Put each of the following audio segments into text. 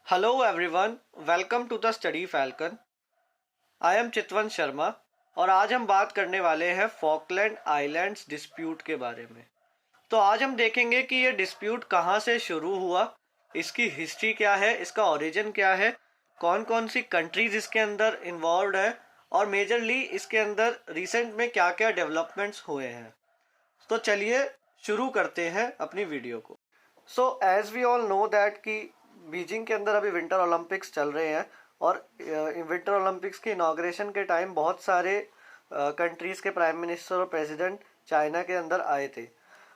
Hello everyone, welcome to the Study Falcon. I am चितवन शर्मा और आज हम बात करने वाले हैं फॉकलैंड आइलैंड्स डिस्प्यूट के बारे में। तो आज हम देखेंगे कि ये डिस्प्यूट कहाँ से शुरू हुआ, इसकी हिस्ट्री क्या है, इसका ओरिजिन क्या है, कौन कौन सी कंट्रीज इसके अंदर इन्वॉल्व है और मेजरली इसके अंदर रिसेंट में क्या क्या डेवलपमेंट्स हुए हैं। तो चलिए शुरू करते हैं अपनी वीडियो को। So as we all know that कि बीजिंग के अंदर अभी विंटर ओलंपिक्स चल रहे हैं और विंटर ओलंपिक्स की इनाग्रेशन के टाइम बहुत सारे कंट्रीज़ के प्राइम मिनिस्टर और प्रेसिडेंट चाइना के अंदर आए थे।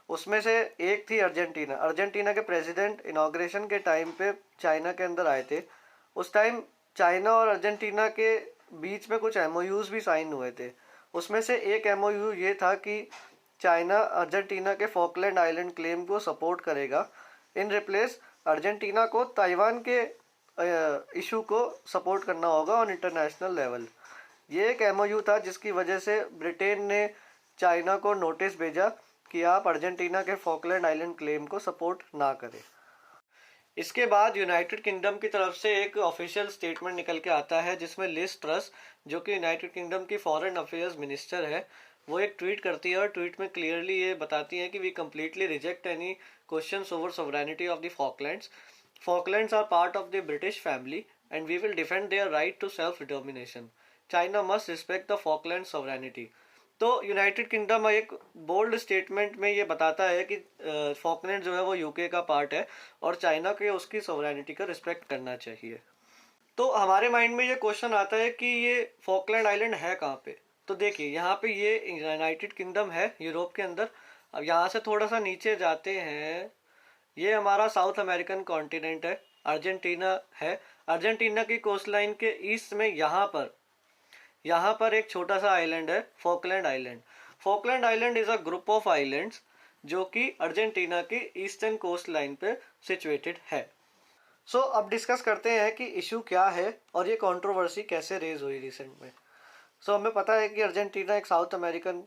उसमें से एक थी अर्जेंटीना। अर्जेंटीना के प्रेसिडेंट इनाग्रेशन के टाइम पे चाइना के अंदर आए थे। उस टाइम चाइना और अर्जेंटीना के बीच में कुछ एमओयूज़ भी साइन हुए थे। उसमें से एक एमओयू ये था कि चाइना अर्जेंटीना के फॉकलैंड आइलैंड क्लेम को सपोर्ट करेगा, इन रिप्लेस अर्जेंटीना को ताइवान के इशू को सपोर्ट करना होगा ऑन इंटरनेशनल लेवल। ये एक एमओयू था जिसकी वजह से ब्रिटेन ने चाइना को नोटिस भेजा कि आप अर्जेंटीना के फॉकलैंड आइलैंड क्लेम को सपोर्ट ना करें। इसके बाद यूनाइटेड किंगडम की तरफ से एक ऑफिशियल स्टेटमेंट निकल के आता है जिसमें लिज ट्रस, जो कि यूनाइटेड किंगडम की फॉरेन अफेयर्स मिनिस्टर है, वो एक ट्वीट करती है और ट्वीट में क्लियरली ये बताती है कि we completely reject any questions over sovereignty of the Falklands. Falklands are part of the British family and we will defend their right to self determination. China must respect the Falkland sovereignty. तो United Kingdom एक bold statement में ये बताता है कि Falkland जो है वो यूके का पार्ट है और चाइना को उसकी सोवरेनिटी का रिस्पेक्ट करना चाहिए। तो हमारे माइंड में ये क्वेश्चन आता है कि ये फॉकलैंड आइलैंड है कहाँ पे। तो देखिए यहाँ पे ये यूनाइटेड किंगडम है यूरोप के अंदर। अब यहाँ से थोड़ा सा नीचे जाते हैं, ये हमारा साउथ अमेरिकन कॉन्टिनेंट है, अर्जेंटीना है। अर्जेंटीना की कोस्ट लाइन के ईस्ट में यहाँ पर एक छोटा सा आइलैंड है, Falkland island. Falkland island is a group of islands जो कि अर्जेंटीना की ईस्टर्न कोस्ट लाइन पे सिचुएटेड है। सो अब डिस्कस करते हैं कि इशू क्या है और ये कंट्रोवर्सी कैसे रेज हुई रिसेंट में। हमें पता है कि अर्जेंटीना एक साउथ अमेरिकन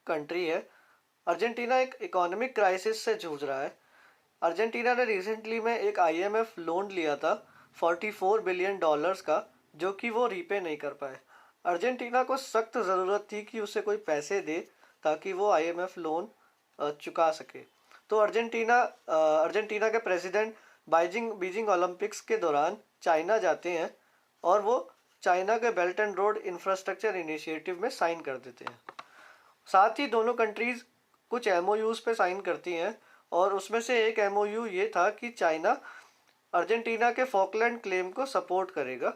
कंट्री है। अर्जेंटीना एक इकोनॉमिक क्राइसिस से जूझ रहा है। अर्जेंटीना ने रिसेंटली में एक आईएमएफ लोन लिया था $44 बिलियन का, जो कि वो रीपे नहीं कर पाए। अर्जेंटीना को सख्त ज़रूरत थी कि उसे कोई पैसे दे ताकि वो आईएमएफ लोन चुका सके। तो अर्जेंटीना के प्रेसिडेंट बीजिंग ओलंपिक्स के दौरान चाइना जाते हैं और वो चाइना के belt and road infrastructure initiative में साइन कर देते हैं। साथ ही दोनों कंट्रीज कुछ एमओयूज पे साइन करती हैं और उसमें से एक एमओयू ये था कि चाइना अर्जेंटीना के फॉकलैंड क्लेम को सपोर्ट करेगा।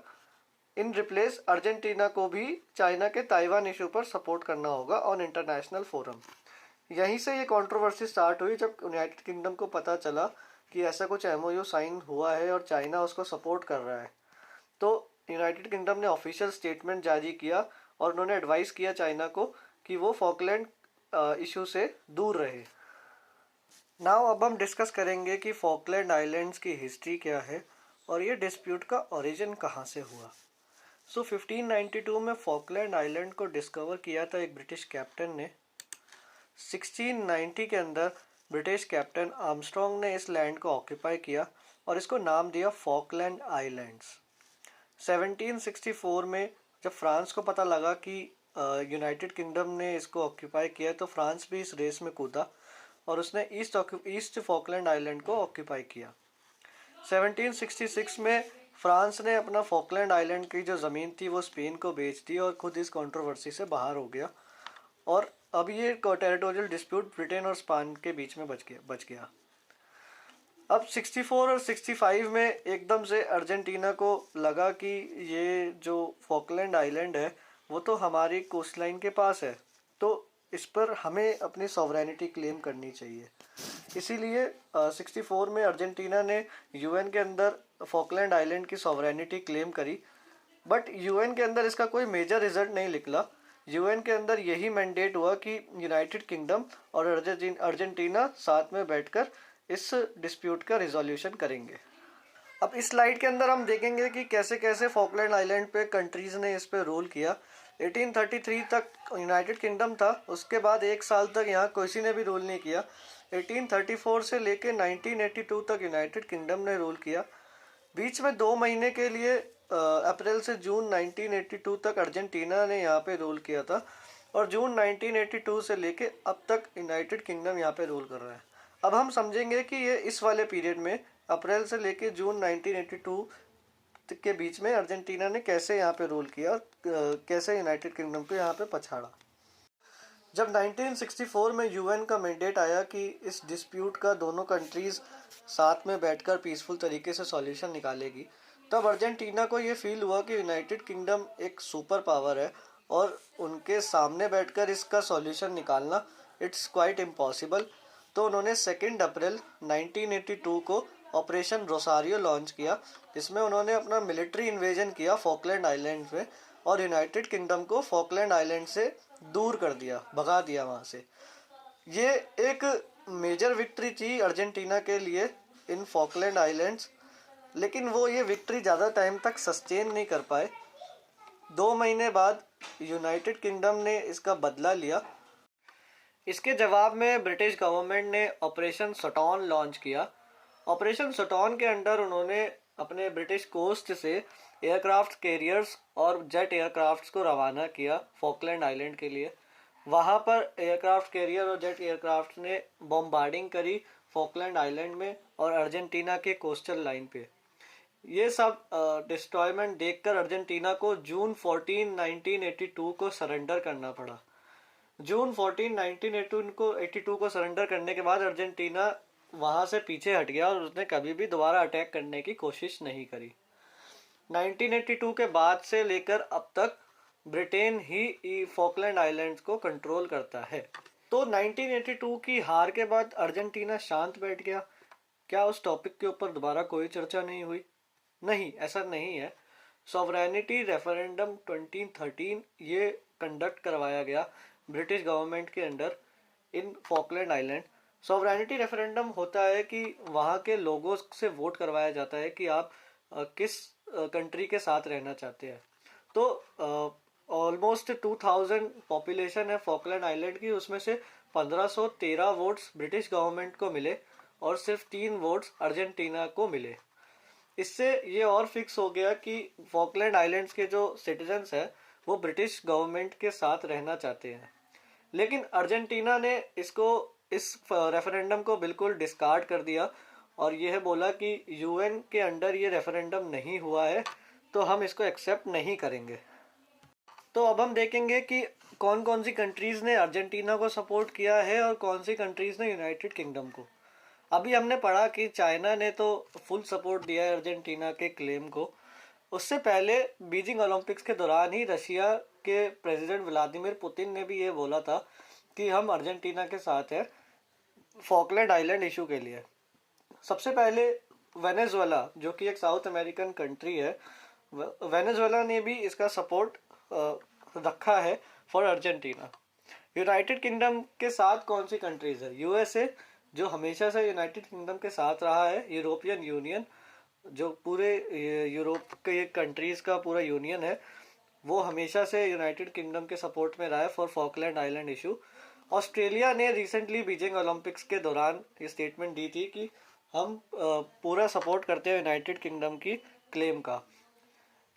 इन रिप्लेस अर्जेंटीना को भी चाइना के ताइवान इशू पर सपोर्ट करना होगा ऑन इंटरनेशनल फोरम। यहीं से ये कंट्रोवर्सी स्टार्ट हुई जब यूनाइटेड किंगडम को पता चला कि ऐसा कुछ एमओयू साइन हुआ है और चाइना उसको सपोर्ट कर रहा है। तो यूनाइटेड किंगडम ने ऑफिशियल स्टेटमेंट जारी किया और उन्होंने एडवाइस किया चाइना को कि वो फॉकलैंड इशू से दूर रहे। नाउ अब हम डिस्कस करेंगे कि फॉकलैंड आइलैंड्स की हिस्ट्री क्या है और ये डिस्प्यूट का ओरिजिन कहाँ से हुआ। 1592 में फॉकलैंड आइलैंड को डिस्कवर किया था एक ब्रिटिश कैप्टन ने। 1690 के अंदर ब्रिटिश कैप्टन आर्मस्ट्रॉन्ग ने इस लैंड को ऑक्यूपाई किया और इसको नाम दिया फॉकलैंड आइलैंड्स। 1764 में जब फ्रांस को पता लगा कि यूनाइटेड किंगडम ने इसको ऑक्यूपाई किया तो फ्रांस भी इस रेस में कूदा और उसने ईस्ट फॉकलैंड आइलैंड को ऑक्यूपाई किया। 1766 में फ्रांस ने अपना फॉकलैंड आइलैंड की जो ज़मीन थी वो स्पेन को बेच दी और खुद इस कंट्रोवर्सी से बाहर हो गया और अब ये टेरिटोरियल डिस्प्यूट ब्रिटेन और स्पेन के बीच में बच गया। अब 64 और 65 में एकदम से अर्जेंटीना को लगा कि ये जो फॉकलैंड आइलैंड है वो तो हमारी कोस्टलाइन के पास है, तो इस पर हमें अपनी सॉवरेनिटी क्लेम करनी चाहिए। इसीलिए 64 में अर्जेंटीना ने यूएन के अंदर फॉकलैंड आइलैंड की सॉवरेनिटी क्लेम करी, बट यूएन के अंदर इसका कोई मेजर रिजल्ट नहीं निकला। यूएन के अंदर यही मैंडेट हुआ कि यूनाइटेड किंगडम और अर्जेंटीना साथ में बैठकर इस डिस्प्यूट का रिजोल्यूशन करेंगे। अब इस स्लाइड के अंदर हम देखेंगे कि कैसे कैसे फॉकलैंड आइलैंड पे कंट्रीज़ ने इस पे रूल किया। 1833 तक यूनाइटेड किंगडम था, उसके बाद एक साल तक यहाँ किसी ने भी रूल नहीं किया। 1834 से लेके 1982 तक यूनाइटेड किंगडम ने रूल किया। बीच में 2 महीने के लिए अप्रैल से जून 1982 तक अर्जेंटीना ने यहाँ पे रूल किया था, और जून 1982 से लेके अब तक यूनाइटेड किंगडम यहाँ पे रूल कर रहा है। अब हम समझेंगे कि ये इस वाले पीरियड में अप्रैल से लेके जून 1982 के बीच में अर्जेंटीना ने कैसे यहाँ पे रूल किया और कैसे यूनाइटेड किंगडम को यहाँ पे पछाड़ा। जब 1964 में यूएन का मैंडेट आया कि इस डिस्प्यूट का दोनों कंट्रीज साथ में बैठकर पीसफुल तरीके से सॉल्यूशन निकालेगी, तब अर्जेंटीना को ये फील हुआ कि यूनाइटेड किंगडम एक सुपर पावर है और उनके सामने बैठकर इसका सॉल्यूशन निकालना इट्स क्वाइट इम्पॉसिबल। तो उन्होंने 2 अप्रैल 1982 को ऑपरेशन रोसारियो लॉन्च किया, जिसमें उन्होंने अपना मिलिट्री इन्वेजन किया फॉकलैंड आइलैंड में और यूनाइटेड किंगडम को फॉकलैंड आइलैंड से दूर कर दिया, भगा दिया वहाँ से। ये एक मेजर विक्ट्री थी अर्जेंटीना के लिए इन फॉकलैंड आइलैंड्स, लेकिन वो ये विक्ट्री ज़्यादा टाइम तक सस्टेन नहीं कर पाए। 2 महीने बाद यूनाइटेड किंगडम ने इसका बदला लिया। इसके जवाब में ब्रिटिश गवर्नमेंट ने ऑपरेशन सटॉन लॉन्च किया। ऑपरेशन सटॉन के अंडर उन्होंने अपने ब्रिटिश कोस्ट से एयरक्राफ्ट कैरियर्स और जेट एयरक्राफ्ट्स को रवाना किया फॉकलैंड आइलैंड के लिए। वहाँ पर एयरक्राफ्ट कैरियर और जेट एयरक्राफ्ट ने बॉम्बार्डिंग करी फॉकलैंड आइलैंड में और अर्जेंटीना के कोस्टल लाइन पे। ये सब डिस्ट्रॉयमेंट देखकर अर्जेंटीना को जून 14, 1982 को सरेंडर करना पड़ा। जून 14, 1982 को सरेंडर करने के बाद अर्जेंटीना वहाँ से पीछे हट गया और उसने कभी भी दोबारा अटैक करने की कोशिश नहीं करी। 1982 के बाद से लेकर अब तक ब्रिटेन ही फॉकलैंड आइलैंड्स को कंट्रोल करता है। तो 1982 की हार के बाद अर्जेंटीना शांत बैठ गया। क्या उस टॉपिक के ऊपर दोबारा कोई चर्चा नहीं हुई? नहीं, ऐसा नहीं है। सॉवरेनिटी रेफरेंडम 2013 ये कंडक्ट करवाया गया ब्रिटिश गवर्नमेंट के under in Falkland island. Sovereignty referendum होता है कि वहाँ के लोगों से वोट करवाया जाता है कि आप किस कंट्री के साथ रहना चाहते हैं। तो ऑलमोस्ट 2000 पॉपुलेशन है फॉकलैंड आइलैंड की, उसमें से 1513 वोट्स ब्रिटिश गवर्नमेंट को मिले और सिर्फ 3 वोट्स अर्जेंटीना को मिले। इससे ये और फिक्स हो गया कि फॉकलैंड आइलैंड्स के जो सिटीजन्स हैं वो ब्रिटिश गवर्नमेंट के साथ रहना चाहते हैं। लेकिन अर्जेंटीना ने इस रेफरेंडम को बिल्कुल डिस्कार्ड कर दिया और यह बोला कि यूएन के अंडर ये रेफरेंडम नहीं हुआ है तो हम इसको एक्सेप्ट नहीं करेंगे। तो अब हम देखेंगे कि कौन कौन सी कंट्रीज़ ने अर्जेंटीना को सपोर्ट किया है और कौन सी कंट्रीज़ ने यूनाइटेड किंगडम को। अभी हमने पढ़ा कि चाइना ने तो फुल सपोर्ट दिया है अर्जेंटीना के क्लेम को। उससे पहले बीजिंग ओलंपिक्स के दौरान ही रशिया के प्रेसिडेंट व्लादिमीर पुतिन ने भी ये बोला था कि हम अर्जेंटीना के साथ हैं फॉकलैंड आइलैंड इशू के लिए। सबसे पहले वेनेजुएला, जो कि एक साउथ अमेरिकन कंट्री है, वेनेजुएला ने भी इसका सपोर्ट रखा है फॉर अर्जेंटीना। यूनाइटेड किंगडम के साथ कौन सी कंट्रीज है? यूएसए, जो हमेशा से यूनाइटेड किंगडम के साथ रहा है। यूरोपियन यूनियन, जो पूरे यूरोप के कंट्रीज़ का पूरा यूनियन है, वो हमेशा से यूनाइटेड किंगडम के सपोर्ट में रहा है for Falkland island issue. Australia ने रिसेंटली बीजिंग ओलंपिक्स के दौरान ये स्टेटमेंट दी थी कि हम पूरा सपोर्ट करते हैं यूनाइटेड किंगडम की क्लेम का।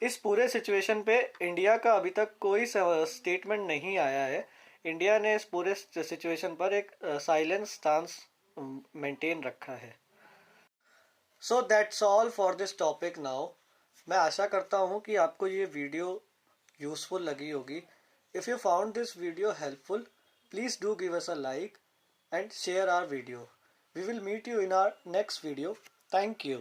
इस पूरे सिचुएशन पे इंडिया का अभी तक कोई स्टेटमेंट नहीं आया है। इंडिया ने इस पूरे सिचुएशन पर एक साइलेंस स्टांस मेंटेन रखा है। So that's all for this topic now. मैं आशा करता हूँ कि आपको ये वीडियो यूज़फुल लगी होगी। If you found this video helpful, please do give us a like and share our video. We will meet you in our next video. Thank you.